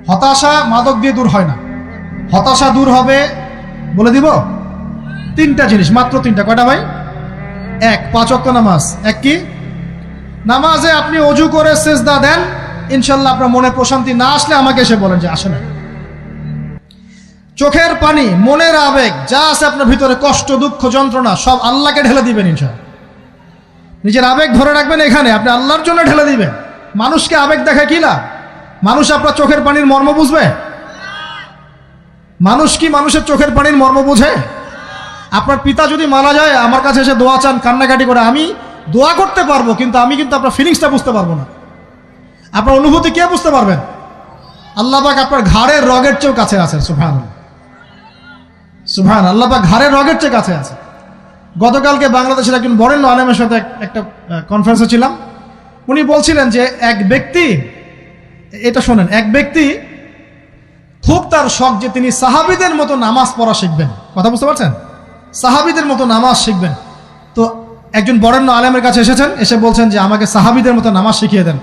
হতাশা মাদক দিয়ে দূর হয় না। হতাশা দূর হবে, বলে দিব, তিনটা জিনিস, মাত্র তিনটা। কয়টা ভাই? এক, 5 ওয়াক্ত নামাজ। এক কি? নামাজে আপনি অজু করে সেজদা দেন, ইনশাল্লাহ আপনার মনে প্রশান্তি না আসলে আমাকে এসে বলেন যে আসে না। চোখের পানি, মনের আবেগ যা আছে আপনার ভিতরে, কষ্ট, দুঃখ, যন্ত্রণা, সব আল্লাহকে ঢেলে দিবেন ইনশাল্লাহ। নিজের আবেগ ধরে রাখবেন এখানে, আপনি আল্লাহর জন্য ঢেলে দিবেন। মানুষকে আবেগ দেখা কি লাভ? মানুষ আপনার চোখের পানির মর্ম বুঝবে? মানুষ কি মানুষের চোখের পানির মর্ম বুঝে? আপনার পিতা যদি মারা যায়, আমার কাছে এসে দোয়া চান, কান্নাকাটি করে, আমি দোয়া করতে পারবো, কিন্তু আমি কিন্তু আপনার ফিলিংসটা বুঝতে পারবো না। আপনার অনুভূতি কে বুঝতে পারবেন? আল্লাহ পাক আপনার ঘাড়ের রগের চেয়েও কাছে আছেন। সুবহানাল্লাহ, সুবহানাল্লাহ, আল্লাহ পাক ঘাড়ের রগের চেয়ে কাছে আছে। গতকালকে বাংলাদেশের একজন বরেণ্য আলেমের সাথে একটা কনফারেন্সে ছিলাম। উনি বলছিলেন যে এক ব্যক্তি, এটা শোনেন, এক ব্যক্তি খুব তার শখ যে তিনি সাহাবীদের মতো নামাজ পড়া শিখবেন। কথা বুঝতে পারছেন? সাহাবীদের মতো নামাজ শিখবেন। তো একজন বরেণ্য আলেমের কাছে এসেছেন, এসে বলছেন যে আমাকে সাহাবীদের মতো নামাজ শিখিয়ে দেন।